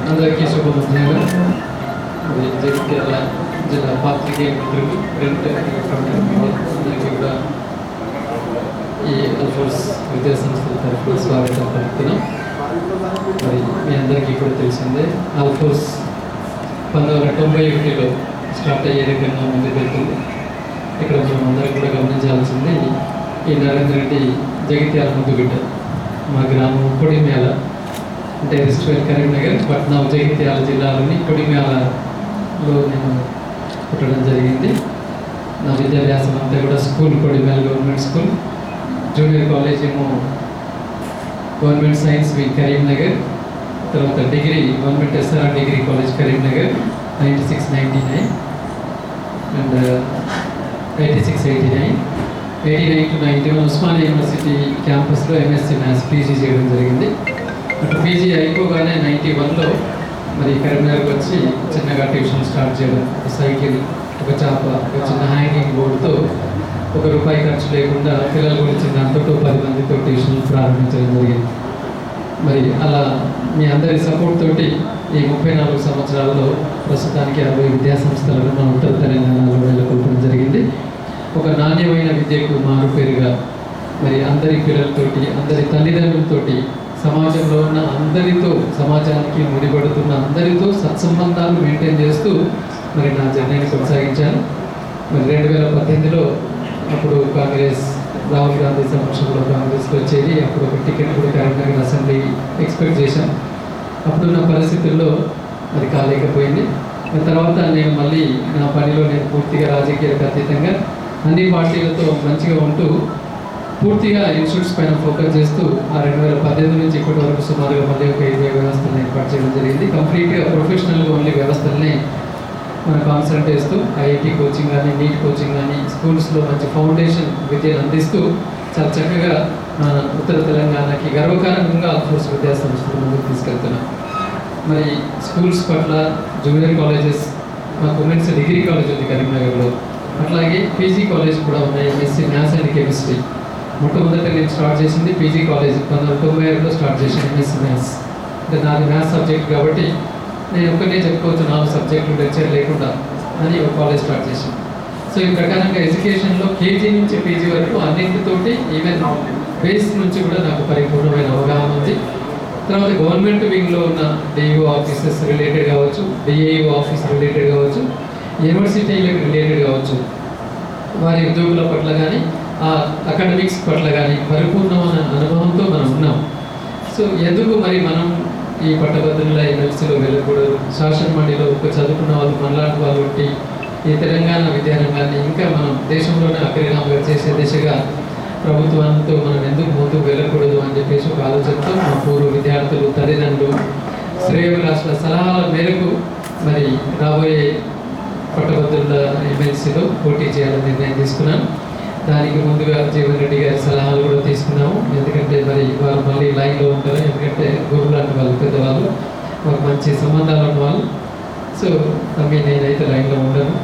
అందరికీ శుభమధ్యాహ్నం. జగిత్యాల జిల్లా పాత్రికేయ మిత్రులు, ప్రింట్ అందరికీ కూడా ఈ అల్ఫోర్స్ విద్యా సంస్థల తరఫున స్వాగతం పలుకుతున్నాం. మరి మీ అందరికీ కూడా తెలిసిందే, అల్ఫోర్స్ 1991లో స్టార్ట్ అయ్యే రకంగా ముందుకు వెళ్తుంది. ఇక్కడ మనం అందరం కూడా గమనించాల్సింది, ఈ నరేంద్ర రెడ్డి జగిత్యాల ముద్దుబిడ్డ. మా గ్రామం కొడిమేళ, అంటే రిజిస్టర్ కరీంనగర్, బట్ నా జగిత్యాల జిల్లాలోని కొడిమేళలో నేను పుట్టడం జరిగింది. నా విద్యాభ్యాసం అంతా కూడా school Kodimial government school, junior college ఏమో గవర్నమెంట్ సైన్స్ వింగ్ కరీంనగర్, తర్వాత degree government SR degree college Karimnagar 96-99 and 86-89, 89-91 Osmania university క్యాంపస్లో ఎంఎస్సీ మ్యాథ్స్ పీజీ చేయడం జరిగింది. అటు పీజీ అయిపోగానే 91లో మరి కరీంనగర్కి వచ్చి చిన్నగా ట్యూషన్ స్టార్ట్ చేయడం. ఒక సైకిల్, ఒక చాప, ఒక చిన్న హ్యాంగింగ్ బోర్డుతో ₹1 ఖర్చు లేకుండా పిల్లల గురించి దాంతో 10 మందితో ట్యూషన్లు ప్రారంభించడం జరిగింది. మరి అలా మీ అందరి సపోర్ట్ తోటి ఈ 34 సంవత్సరాల్లో ప్రస్తుతానికి 60 విద్యాసంస్థలను మన ఉత్తర తెలంగాణలో నెలకొల్పడం జరిగింది. ఒక నాణ్యమైన విద్యకు మారుపేరుగా మరి అందరి పిల్లలతోటి, అందరి తల్లిదండ్రులతోటి, సమాజంలో ఉన్న అందరితో, సమాజానికి ముడిపడుతున్న అందరితో సత్సంబంధాలు మెయింటైన్ చేస్తూ మరి నా జర్నీని కొనసాగించాను. మరి 2018లో అప్పుడు కాంగ్రెస్, రాహుల్ గాంధీ సమక్షంలో కాంగ్రెస్లో చేరి అప్పుడు ఒక టికెట్ కూడా కరీంనగర్ అసెంబ్లీ ఎక్స్పెక్ట్ చేశాం. అప్పుడున్న పరిస్థితుల్లో అది కాలేకపోయింది. తర్వాత నేను మళ్ళీ నా పనిలో నేను పూర్తిగా రాజకీయాలకు అతీతంగా అన్ని పార్టీలతో మంచిగా ఉంటూ పూర్తిగా ఇన్స్టిట్యూట్స్ పైన ఫోకస్ చేస్తూ ఆ 2018 నుంచి ఇప్పటి వరకు సుమారుగా మళ్ళీ ఒక 20 వ్యవస్థలను ఏర్పాటు చేయడం జరిగింది. కంప్లీట్గా ప్రొఫెషనల్గా ఓన్లీ వ్యవస్థల్ని మనం కాన్సన్ట్రేట్ చేస్తూ ఐఐటి కోచింగ్ కానీ, నీట్ కోచింగ్ కానీ, స్కూల్స్లో మంచి ఫౌండేషన్ విద్యను అందిస్తూ చాలా చక్కగా మన ఉత్తర తెలంగాణకి గర్వకారణంగా అల్ఫోర్స్ విద్యా సంస్థలు ముందుకు తీసుకెళ్తున్నాం. మరి స్కూల్స్ పట్ల జూనియర్ కాలేజెస్, మాకు ఉమెన్స్ డిగ్రీ కాలేజ్ ఉంది కరీంనగర్లో, అట్లాగే పీజీ కాలేజ్ కూడా ఉన్నాయి, ఎంఎస్సీ మ్యాథ్స్ అండ్ కెమిస్ట్రీ. మొట్టమొదట నేను స్టార్ట్ చేసింది పీజీ కాలేజ్ 1996లో స్టార్ట్ చేసిన ఎంఎస్సీ మ్యాథ్స్. అంటే నాది మ్యాథ్స్ సబ్జెక్ట్ కాబట్టి నేను ఒక్కనే చెప్పుకోవచ్చు 4 సబ్జెక్టులు లెక్చర్ లేకుండా అని ఒక కాలేజ్ స్టార్ట్ చేశాను. సో ఈ ప్రకారంగా ఎడ్యుకేషన్లో కేజీ నుంచి పీజీ వరకు అన్నింటితోటి ఈవెన్ బేస్ నుంచి కూడా నాకు పరిపూర్ణమైన అవగాహన ఉంది. తర్వాత గవర్నమెంట్ వింగ్లో ఉన్న డిఈఓ ఆఫీసెస్ రిలేటెడ్ కావచ్చు, డిఏఓ ఆఫీస్ రిలేటెడ్ కావచ్చు, యూనివర్సిటీలకు రిలేటెడ్ కావచ్చు, వారి ఉద్యోగుల పట్ల కానీ, ఆ అకాడమిక్స్ పట్ల కానీ పరిపూర్ణమైన అనుభవంతో మనం ఉన్నాం. సో ఎందుకు మరి మనం ఈ పట్టభద్రుల ఎమ్మెల్సీలో వెళ్ళకూడదు? శాసన మండలిలో ఒక చదువుకున్న వాళ్ళు, మనలాంటి వాళ్ళు ఉంటే ఈ తెలంగాణ విద్యారంగాన్ని ఇంకా మనం దేశంలోనే అగ్రగామిగా చేసే దిశగా ప్రభుత్వంతో మనం ఎందుకు ముందుకు వెళ్ళకూడదు అని చెప్పేసి ఒక ఆలోచనతో మా పూర్వ విద్యార్థులు, తల్లిదండ్రులు, శ్రేయోభిలాషుల సలహాల మేరకు మరి రాబోయే పట్టభద్రుల ఎమ్మెల్సీలో పోటీ చేయాలని నిర్ణయం తీసుకున్నాను. దానికి ముందుగా జీవన్ రెడ్డి గారి సలహాలు కూడా తీసుకున్నాము. ఎందుకంటే మరి వారు మళ్ళీ లైన్లో ఉంటారు, ఎందుకంటే గురువు లాంటి వాళ్ళు, పెద్దవాళ్ళు, మాకు మంచి సంబంధాలు ఉన్న వాళ్ళు. సో తమ్మి నేనైతే లైన్లో ఉండను,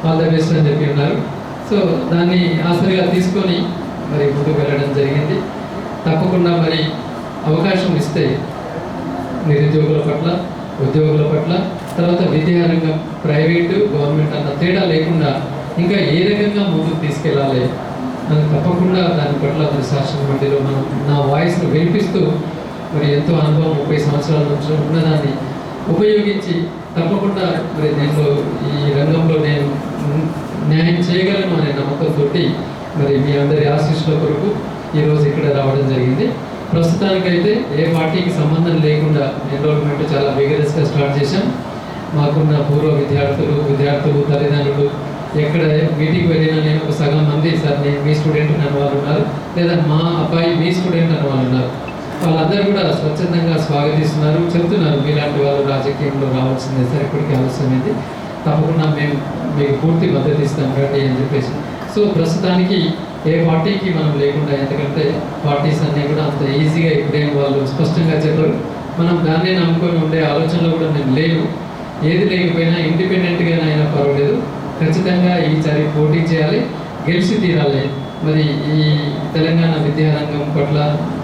ఆల్ ద బెస్ట్ అని చెప్పి ఉన్నారు. సో దాన్ని ఆసరిగా తీసుకొని మరి ముందుకు వెళ్ళడం జరిగింది. తప్పకుండా మరి అవకాశం ఇస్తే నిరుద్యోగుల పట్ల, ఉద్యోగుల పట్ల, తర్వాత విద్యారంగం ప్రైవేటు గవర్నమెంట్ అన్న తేడా లేకుండా ఇంకా ఏ రకంగా ముందుకు తీసుకెళ్ళాలి అని తప్పకుండా దాని పట్ల మరి శాసన మండలిలో మనం నా వాయిస్ను వినిపిస్తూ మరి ఎంతో అనుభవం 30 సంవత్సరాల నుంచి ఉన్నదాన్ని ఉపయోగించి తప్పకుండా మరి దీంట్లో ఈ రంగంలో నేను న్యాయం చేయగలను అనే నమ్మకంతో మరి మీ అందరి ఆశీస్సుల కొరకు ఈరోజు ఇక్కడ రావడం జరిగింది. ప్రస్తుతానికైతే ఏ పార్టీకి సంబంధం లేకుండా ఎన్రోల్మెంట్ చాలా విగరస్గా స్టార్ట్ చేశాం. మాకున్న పూర్వ విద్యార్థులు, తల్లిదండ్రులు ఎక్కడ మీటింగ్ వెళ్ళినా నేను ఒక సగం మంది, సార్ నేను మీ స్టూడెంట్ అన్న వాళ్ళు ఉన్నారు, లేదా మా అబ్బాయి మీ స్టూడెంట్ అన్న వాళ్ళు ఉన్నారు. వాళ్ళందరూ కూడా స్వచ్ఛందంగా స్వాగతిస్తున్నారు, చెప్తున్నారు మీలాంటి వాళ్ళు రాజకీయంలో రావాల్సిందే సార్, ఇప్పటికీ ఆలస్యమైంది, తప్పకుండా మేము మీకు పూర్తి మద్దతు ఇస్తాం రండి అని చెప్పేసి. సో ప్రస్తుతానికి ఏ పార్టీకి మనం లేకుండా, ఎందుకంటే పార్టీస్ అన్నీ కూడా అంత ఈజీగా ఇప్పుడేం వాళ్ళు స్పష్టంగా చెప్పరు. మనం దాన్నే నమ్ముకొని ఉండే ఆలోచనలో కూడా నేను లేను. ఏది లేకపోయినా ఇండిపెండెంట్గా అయినా పర్వాలేదు, ఖచ్చితంగా ఈసారి పోటీ చేయాలి, గెలిచి తీరాలి. మరి ఈ తెలంగాణ విద్యారంగం పట్ల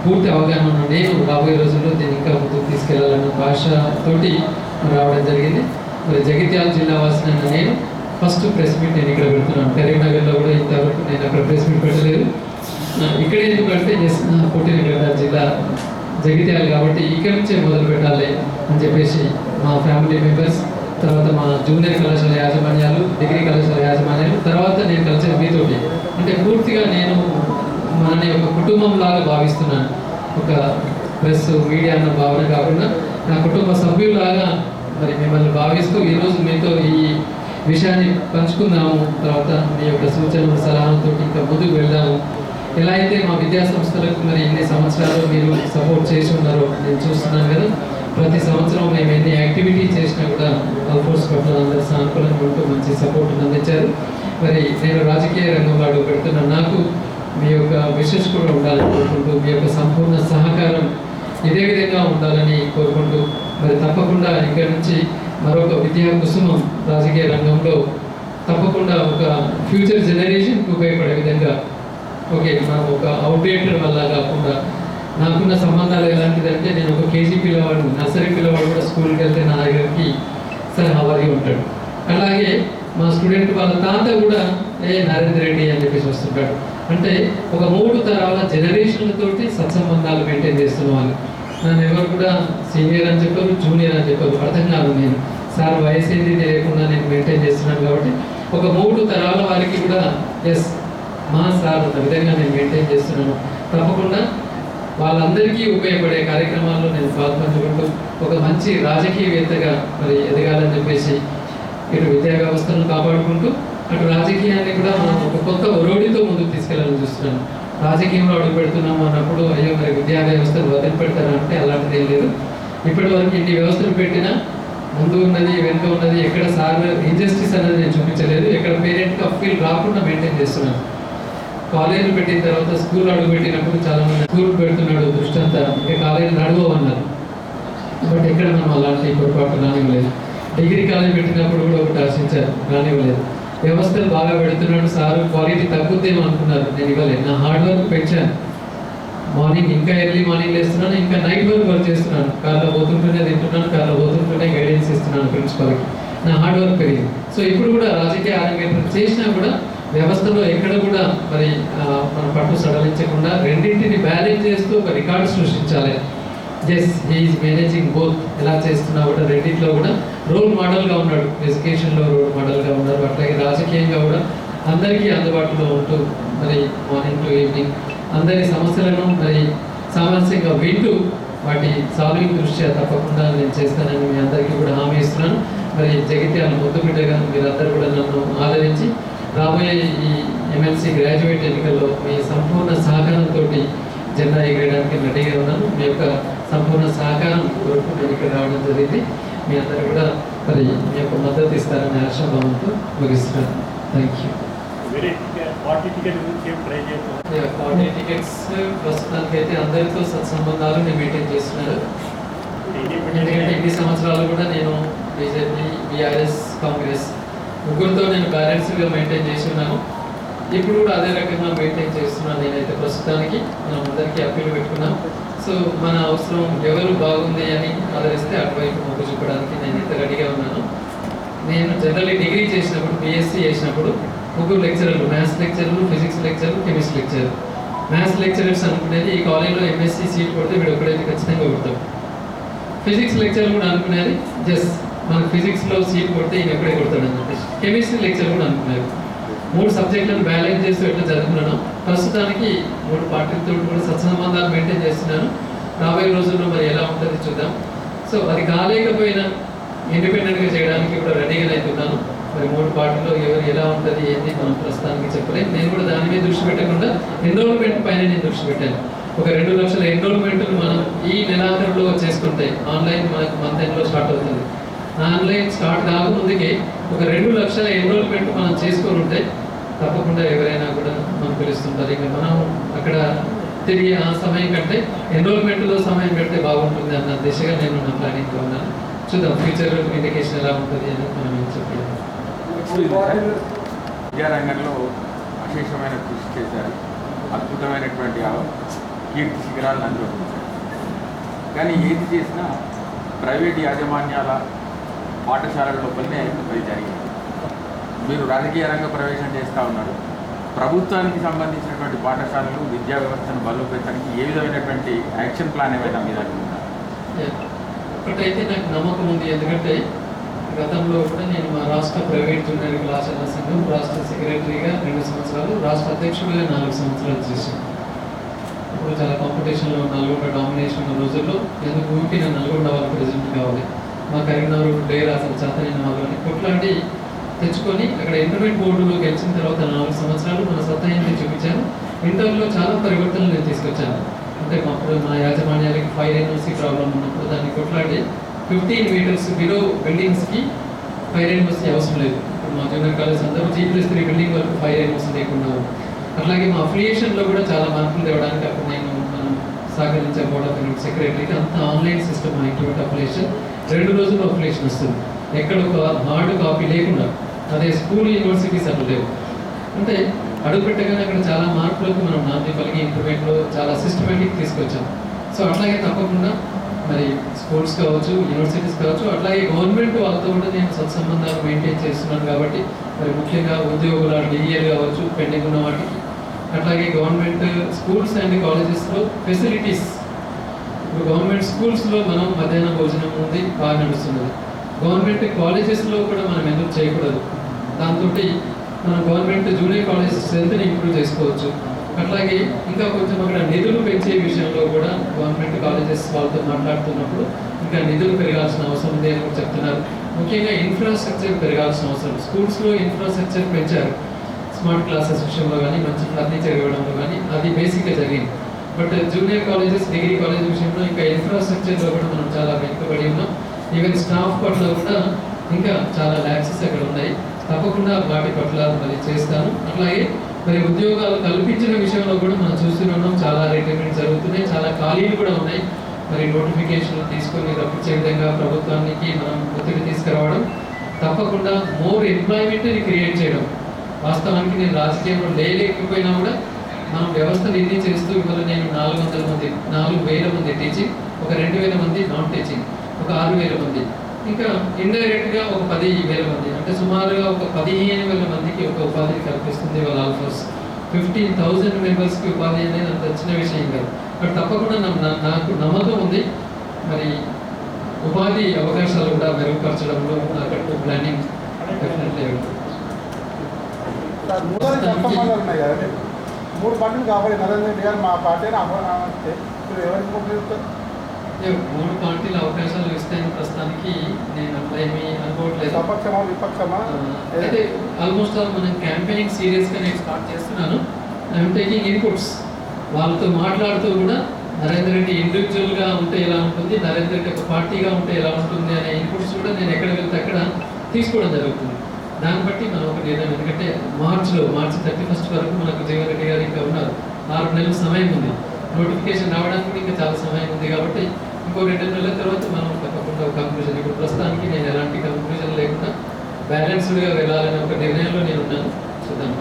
పూర్తి అవగాహన ఉన్న నేను రాబోయే రోజుల్లో దీన్ని ఇంకా ముందుకు తీసుకెళ్లాలన్న భాషతోటి రావడం జరిగింది. మరి జగిత్యాల జిల్లా వాసిన నేను ఫస్ట్ ప్రెస్ మీట్ నేను ఇక్కడ పెడుతున్నాను. కరీంనగర్లో కూడా ఇంతవరకు నేను అక్కడ ప్రెస్ మీట్ పెట్టలేదు. ఇక్కడ ఎందుకంటే పుట్టిన జిల్లా జగిత్యాల కాబట్టి ఇక్కడ నుంచే మొదలు పెట్టాలి అని చెప్పేసి మా ఫ్యామిలీ మెంబర్స్, తర్వాత మా జూనియర్ కళాశాల యాజమాన్యాలు, డిగ్రీ కళాశాల యాజమాన్యాలు, తర్వాత నేను కలిసిన మీతోటి అంటే పూర్తిగా నేను మనని ఒక కుటుంబం లాగా భావిస్తున్నాను. ఒక ప్రెస్ మీడియా అన్న భావన కాకుండా నా కుటుంబ సభ్యులాగా మరి మిమ్మల్ని భావిస్తూ ఈరోజు మీతో ఈ విషయాన్ని పంచుకుందాము. తర్వాత మీ యొక్క సూచనలు సలహాలతో ఇంకా ముందుకు వెళ్దాము. ఎలా అయితే మా విద్యా సంస్థలకు మరి ఎన్ని సంవత్సరాలు మీరు సపోర్ట్ చేసి ఉన్నారో నేను చూస్తున్నాను కదా. ప్రతి సంవత్సరం మేము ఎన్ని యాక్టివిటీ చేసినా కూడా ఆల్ఫోర్స్ పట్ల అందరూ సానుకూలంగా ఉంటూ మంచి సపోర్ట్ అందించారు. మరి నేను రాజకీయ రంగంలో అడుగు పెడుతున్నా, నాకు మీ యొక్క విషెస్ కూడా ఉండాలని కోరుకుంటూ, మీ యొక్క సంపూర్ణ సహకారం ఇదే విధంగా ఉండాలని కోరుకుంటూ, మరి తప్పకుండా ఇక్కడి నుంచి మరొక విద్యా కుసుమం రాజకీయ రంగంలో తప్పకుండా ఒక ఫ్యూచర్ జనరేషన్కి ఉపయోగపడే విధంగా ఓకే మనం ఒక అవుట్డేటెడ్ వల్ల కాకుండా నాకున్న సంబంధాలు ఎలాంటిదంటే నేను ఒక కేజీ పిల్లవాడు, నర్సరీ పిల్లవాడు కూడా స్కూల్కి వెళ్తే నా దగ్గరికి సార్ హవారీ ఉంటాడు. అలాగే మా స్టూడెంట్ వాళ్ళ తాత కూడా నరేంద్ర రెడ్డి అని చెప్పేసి వస్తుంటాడు. అంటే ఒక 3 తరాల జనరేషన్లతోటి సత్సంబంధాలు మెయింటైన్ చేస్తున్న వాళ్ళు. నన్ను ఎవరు కూడా సీనియర్ అని చెప్పారు, జూనియర్ అని చెప్పారు, అర్థం కాదు. నేను సార్ వయసు ఏది తెలియకుండా నేను మెయింటైన్ చేస్తున్నాను కాబట్టి ఒక 3 తరాల వారికి కూడా ఎస్ మా సార్ ఒక విధంగా నేను మెయింటైన్ చేస్తున్నాను. తప్పకుండా వాళ్ళందరికీ ఉపయోగపడే కార్యక్రమాల్లో నేను పాల్పంచుకుంటూ ఒక మంచి రాజకీయవేత్తగా మరి ఎదగాలని చెప్పేసి ఇటు విద్యా వ్యవస్థను కాపాడుకుంటూ అటు రాజకీయాన్ని కూడా మనం ఒక కొత్త ఒరోడితో ముందుకు తీసుకెళ్ళాలని చూస్తున్నాను. రాజకీయంలో అడుగు పెడుతున్నాము అన్నప్పుడు అయ్యో మరి విద్యా వ్యవస్థను వదిలిపెడతారా అంటే అలాంటిది ఏం లేదు. ఇప్పటి వరకు ఇన్ని వ్యవస్థలు పెట్టినా ముందు ఉన్నది వెనుక ఉన్నది ఎక్కడ సార్ ఇంజస్టిస్ అనేది నేను చూపించలేదు. ఎక్కడ పేరెంట్కి అప్పీల్ రాకుండా మెయింటైన్ చేస్తున్నాను. కాలేజీలు పెట్టిన తర్వాత స్కూల్ అడుగు పెట్టినప్పుడు చాలా మంది స్కూల్ పెడుతున్నాడు దృష్టి అంతా ఇంకా కాలేజీలు నడవన్నారు. బట్ ఎక్కడ మనం అలాంటి పొరపాటు రానివ్వలేదు. డిగ్రీ కాలేజ్ పెట్టినప్పుడు కూడా ఒకటి ఆశించారు, రానివ్వలేదు. వ్యవస్థలు బాగా పెడుతున్నాడు సార్, క్వాలిటీ తగ్గుద్దేమో అనుకున్నారు, నేను ఇవ్వలేదు. నా హార్డ్ వర్క్ పెంచాను. మార్నింగ్ ఇంకా ఎర్లీ మార్నింగ్ వేస్తున్నాను, ఇంకా నైట్ వర్క్ చేస్తున్నాను. కార్లో పోతుంటూనే తింటున్నాను, కార్లో పోతుంటూనే గైడెన్స్ ఇస్తున్నాను ప్రిన్సిపాల్కి. నా హార్డ్ వర్క్ పెరిగింది. సో ఇప్పుడు కూడా రాజకీయ ఆరంగేట్రం చేసినా కూడా వ్యవస్థలో ఎక్కడ కూడా మరి మన పట్టు సడలించకుండా రెండింటిని బ్యాలెన్స్ చేస్తూ ఒక రికార్డు సృష్టించాలి. Yes he is managing both. ఎలా చేస్తున్నా కూడా రెండింటిలో కూడా రోల్ మోడల్గా ఉన్నాడు. ఎడ్యుకేషన్లో రోల్ మోడల్గా ఉన్నారు, అట్లాగే రాజకీయంగా కూడా అందరికీ అందుబాటులో ఉంటూ మరి మార్నింగ్ టు ఈవినింగ్ అందరి సమస్యలను మరి సామరస్యంగా వింటూ వాటి సాల్వింగ్ దృష్ట్యా తప్పకుండా నేను చేస్తానని మీ అందరికీ కూడా హామీ ఇస్తున్నాను. మరి జగిత్యాల ముద్దు బిడ్డగా మీరందరూ కూడా నన్ను ఆదరించి రాబోయే ఈ ఎమ్మెల్సీ గ్రాడ్యుయేట్ ఎన్నికల్లో మీ సంపూర్ణ సహకారంతో జెండా ఎగరేయడానికి రెడీగా ఉన్నాను. మీ యొక్క సంపూర్ణ సహకారం కోరుకు నేను ఇక్కడ రావడం జరిగింది. మీ అందరూ కూడా మరి మీ యొక్క మద్దతు ఇస్తారనే ఆశాభావంతో ముగిస్తున్నాను. Thank you. పార్టీ టికెట్స్ ప్రస్తుతానికి అయితే అందరితో సత్సంబంధాలు నేను మెయింటైన్ చేస్తున్నాను. ఎందుకంటే ఇన్ని సంవత్సరాలు కూడా నేను బీజేపీ, బీఆర్ఎస్, కాంగ్రెస్ ముగ్గురితో నేను బ్యాలెన్స్గా మెయింటైన్ చేసి ఉన్నాను. ఇప్పుడు కూడా అదే రకంగా మెయింటైన్ చేస్తున్నాను. నేనైతే ప్రస్తుతానికి మనం అందరికీ అప్పీలు పెట్టుకున్నాం. సో మన అవసరం ఎవరు బాగుంది అని ఆదరిస్తే అటువైపు మొగ్గు చూపడానికి నేనైతే రెడీగా ఉన్నాను. నేను జనరల్లీ డిగ్రీ చేసినప్పుడు, బీఎస్సీ చేసినప్పుడు 3 లెక్చరర్లు, మ్యాథ్స్ లెక్చరర్లు, physics lecturer, chemistry lecturer. Maths lecturers అనుకునేది ఈ కాలేజ్లో ఎంఎస్సీ సీట్ కొడితే వీడు ఒకడైతే ఖచ్చితంగా కొడతాం. ఫిజిక్స్ లెక్చర్ కూడా అనుకునేది జస్ట్ మనకు ఫిజిక్స్లో సీట్ కొడితే ఈయన ఎప్పుడే కొడతాడని చెప్పేసి. కెమిస్ట్రీ లెక్చర్ కూడా అనుకున్నారు. 3 సబ్జెక్టులను బ్యాలెన్స్ చేస్తూ ఎట్లా చదువుకున్నాను. ప్రస్తుతానికి 3 పార్టీలతో కూడా సత్సంబంధాలు మెయింటైన్ చేస్తున్నాను. రాబోయే రోజుల్లో మరి ఎలా ఉంటుంది చూద్దాం. సో అది కాలేకపోయినా ఇండిపెండెంట్గా చేయడానికి కూడా రెడీగా అవుతున్నాను. మరి 3 పార్టీలో ఎవరు ఎలా ఉంటుంది ఏంటి మనం ప్రస్తుతానికి చెప్పలేము. నేను కూడా దాని మీద దృష్టి పెట్టకుండా ఎన్రోల్మెంట్ పైన నేను దృష్టి పెట్టాను. ఒక 2 లక్షల ఎన్రోల్మెంట్లు మనం ఈ నెలాఖరులో చేసుకుంటే ఆన్లైన్ మనకు మంత్ ఎండ్లో స్టార్ట్ అవుతుంది. ఆన్లైన్ స్టార్ట్ కాకముందుకే ఒక 2 లక్షల ఎన్రోల్మెంట్ మనం చేసుకొని ఉంటే తప్పకుండా ఎవరైనా కూడా మనం పిలుస్తుంటారు. ఇక మనం అక్కడ తిరిగి ఆ సమయం కంటే ఎన్రోల్మెంట్లో సమయం పెడితే బాగుంటుంది అన్న దిశగా నేను నా ప్లానింగ్లో ఉన్నాను. చూద్దాం ఫ్యూచర్ ఇండికేషన్ ఎలా ఉంటుంది అని మనం ఏం చెప్పలేదు. విద్యారంగంలో అశేషమైన కృషి చేశారు. అద్భుతమైనటువంటి కీర్తి శిఖరాలను అందుకుంటారు. కానీ ఏది చేసినా ప్రైవేట్ యాజమాన్యాల పాఠశాలల లోపలనే అది జరిగింది. మీరు రాజకీయ రంగ ప్రవేశం చేస్తూ ఉన్నారు. ప్రభుత్వానికి సంబంధించినటువంటి పాఠశాలలు విద్యా వ్యవస్థను బలోపేతానికి ఏ విధమైనటువంటి యాక్షన్ ప్లాన్ ఏమైనా మీ దగ్గర ఉందా? ఒకటైతే నాకు నమ్మకం ఉంది. ఎందుకంటే గతంలో కూడా నేను మా రాష్ట్ర ప్రైవేట్ జూనియర్ కళాశాల సంఘం రాష్ట్ర సెక్రటరీగా 2 సంవత్సరాలు, రాష్ట్ర అధ్యక్షుడిగా 4 సంవత్సరాలు చేశాను. ఇప్పుడు చాలా కాంపిటీషన్లో నల్గొండ డామినేషన్ ఉన్న రోజుల్లో ఎందుకు ఊరికి నేను నల్గొండ వాళ్ళు ప్రెసిడెంట్ కావాలి, మా కరీంనగర్ డేర్ అసలు చేతనైన వాళ్ళని కొట్లాడి తెచ్చుకొని అక్కడ ఇంటర్మీడియట్ బోర్డులో గెలిచిన తర్వాత 4 సంవత్సరాలు మన సత్తాయిని చూపించాను. ఇంటర్లో చాలా పరివర్తనలు నేను తీసుకొచ్చాను. అంటే అప్పుడు మా యాజమాన్యాలకి ఫైర్ ఎన్ఓసి ప్రాబ్లం ఉన్నప్పుడు దాన్ని కొట్లాడి 15 మీటర్స్ బిలో బిల్డింగ్స్కి ఫైర్ ఎన్ఓసి అవసరం లేదు. ఇప్పుడు మా జూనియర్ కాలేజ్ అందరూ G+3 బిల్డింగ్ వరకు ఫైర్ ఎన్ఓసి లేకుండా. అట్లాగే మా అఫిలియేషన్లో కూడా చాలా మార్పులు తేవడానికి అప్పుడు మనం సహకరించే బోర్డ్ ఆఫ్ యూనిట్ సెక్రటరీకి అంత ఆన్లైన్ సిస్టమ్ మా ఇంటర్మీడియట్ అఫిలియేషన్ 2 రోజుల్లో అఫిలియేషన్ వస్తుంది. ఎక్కడ ఒక హార్డ్ కాపీ లేకుండా. అదే స్కూల్ యూనివర్సిటీస్ అట్లా లేవు. అంటే అడుగు పెట్టగానే అక్కడ చాలా మార్పులకు మనం నాంది పలికి ఇంటర్మీడియట్లో చాలా సిస్టమేటిక్ తీసుకొచ్చాం. సో అట్లాగే తప్పకుండా మరి స్కూల్స్ కావచ్చు, యూనివర్సిటీస్ కావచ్చు, అట్లాగే గవర్నమెంట్ వాళ్ళతో కూడా నేను సత్సంబంధాలు మెయింటైన్ చేస్తున్నాను. కాబట్టి మరి ముఖ్యంగా ఉద్యోగుల డిఈఎల్ కావచ్చు పెండింగ్ ఉన్న వాటికి, అట్లాగే గవర్నమెంట్ స్కూల్స్ అండ్ కాలేజెస్లో ఫెసిలిటీస్. ఇప్పుడు గవర్నమెంట్ స్కూల్స్లో మనం మధ్యాహ్న భోజనం ఉంది బాగా నడుస్తున్నది. గవర్నమెంట్ కాలేజెస్లో కూడా మనం ఎందుకు చేయకూడదు? దాంతో మనం గవర్నమెంట్ జూనియర్ కాలేజ్ స్ట్రెంత్ని ఇంప్రూవ్ చేసుకోవచ్చు. అట్లాగే ఇంకా కొంచెం అక్కడ నిధులు పెంచే విషయంలో కూడా గవర్నమెంట్ కాలేజెస్ వాళ్ళతో మాట్లాడుతున్నప్పుడు ఇంకా నిధులు పెరగాల్సిన అవసరం ఉంది అని కూడా చెప్తున్నారు. ముఖ్యంగా ఇన్ఫ్రాస్ట్రక్చర్ పెరగాల్సిన అవసరం. స్కూల్స్లో ఇన్ఫ్రాస్ట్రక్చర్ పెంచారు. స్మార్ట్ క్లాసెస్ విషయంలో కానీ, మంచి ఫర్నిచర్ ఇవ్వడంలో కానీ అది బేసిక్గా జరిగింది. But junior colleges, degree college విషయంలో ఇంకా ఇన్ఫ్రాస్ట్రక్చర్లో కూడా మనం చాలా వెనుకబడి ఉన్నాం. ఈవెన్ స్టాఫ్ పట్ల కూడా ఇంకా చాలా ల్యాక్సెస్ అక్కడ ఉన్నాయి. తప్పకుండా వాటి పట్ల మరి చేస్తాను. అట్లాగే మరి ఉద్యోగాలు కల్పించిన విషయంలో కూడా మనం చూస్తున్నాం. చాలా రిటైర్మెంట్ జరుగుతున్నాయి, చాలా ఖాళీలు కూడా ఉన్నాయి. మరి నోటిఫికేషన్లు తీసుకొని రప్పించే విధంగా ప్రభుత్వానికి మనం ఒత్తిడి తీసుకురావడం, తప్పకుండా మోర్ ఎంప్లాయ్మెంట్ని క్రియేట్ చేయడం. వాస్తవానికి నేను రాజకీయంలో లేకపోయినా కూడా మనం వ్యవస్థను ఇది చేస్తూ ఇవాళ నేను 4,000 మంది టీచింగ్, ఒక 2,000 మంది నాన్ టీచింగ్, ఒక 6,000 మంది, ఇంకా ఇండైరెక్ట్గా ఒక 10,000 మంది, అంటే సుమారుగా ఒక 15,000 మందికి ఒక ఉపాధి కల్పిస్తుంది వాళ్ళ ఆల్ఫోర్స్. 15,000 మెంబర్స్కి ఉపాధి అనేది అంత చిన్న విషయం కాదు. బట్ తప్పకుండా నాకు నమ్మకం ఉంది. మరి ఉపాధి అవకాశాలు కూడా మెరుగుపరచడంలో నాకు ప్లానింగ్ డెఫినెట్లీ ఉంటుంది. 3 పార్టీలు కాబట్టి నరేంద్ర రెడ్డి గారు మా పార్టీని అమలు ఎవరికి పంపిస్తారు? 3 పార్టీల అవకాశాలు ఇస్తాయని ప్రస్తుతానికి నేను అట్లా ఏమీ అనుకోవట్లేదు. సపక్షమా విపక్షమా? అయితే ఆల్మోస్ట్ ఆల్ మనం క్యాంపెయినింగ్ సీరియస్గా నేను స్టార్ట్ చేస్తున్నాను. I'm taking inputs. వాళ్ళతో మాట్లాడుతూ కూడా నరేంద్ర రెడ్డి ఇండివిజువల్గా ఉంటే ఎలా ఉంటుంది, నరేంద్ర రెడ్డి ఒక పార్టీగా ఉంటే ఎలా ఉంటుంది అనే ఇన్పుట్స్ కూడా నేను ఎక్కడ వెళ్తే అక్కడ తీసుకోవడం జరుగుతుంది. దాన్ని బట్టి మనం ఒక నిర్ణయం. ఎందుకంటే మార్చి 31 వరకు మనకు జీవన్ రెడ్డి గారు ఇంకా ఉన్నారు. 6 నెలల సమయం ఉంది. నోటిఫికేషన్ రావడానికి ఇంకా చాలా సమయం ఉంది. కాబట్టి ఇంకో 2 నెలల తర్వాత మనం తప్పకుండా ఒక కంక్లూజన్. ఇప్పుడు ప్రస్తుతానికి నేను ఎలాంటి కంక్లూజన్ లేకుండా బ్యాలెన్స్డ్గా వెళ్ళాలనే ఒక నిర్ణయంలో నేను ఉన్నాను. చూద్దాం.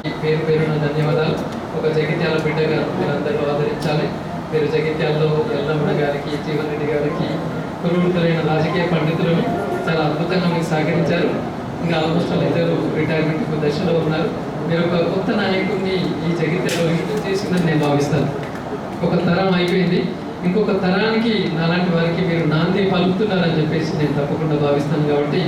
ఈ పేరున ధన్యవాదాలు. ఒక జగిత్యాల బిడ్డగా మీరందరూ ఆదరించాలి. మీరు జగిత్యాలలో ఎల్లమ్మ గారికి, జీవన్ రెడ్డి గారికి కురువృత్తులైన రాజకీయ పండితులను చాలా అద్భుతంగా మీకు సహకరించారు. ఇంకా ఆల్మోస్ట్ వాళ్ళు ఇద్దరు రిటైర్మెంట్ దశలో ఉన్నారు. మీరు ఒక కొత్త నాయకుడిని ఈ జగిత్యాలో ఇంట్రడ్యూస్ చేసిందని నేను భావిస్తాను. ఒక తరం అయిపోయింది, ఇంకొక తరానికి నాలాంటి వారికి మీరు నాంది పలుకుతున్నారని చెప్పేసి నేను తప్పకుండా భావిస్తాను. కాబట్టి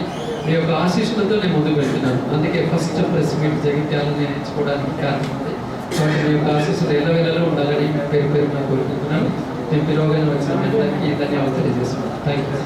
మీ యొక్క ఆశీస్సులతో నేను ముందుకు వెళ్తున్నాను. అందుకే ఫస్ట్ ప్రెస్ మీట్ జగిత్యాలను నేను ఎంచుకోవడానికి కారణం ఉంది. కాబట్టి మీ యొక్క ఆశీస్సులు ఎల్లవేళలో ఉండాలని పేరు కోరుకుంటున్నాను. నేను పిలవగానే వచ్చిన ధన్యవాదాలు తెలియజేస్తున్నాను. Thank you.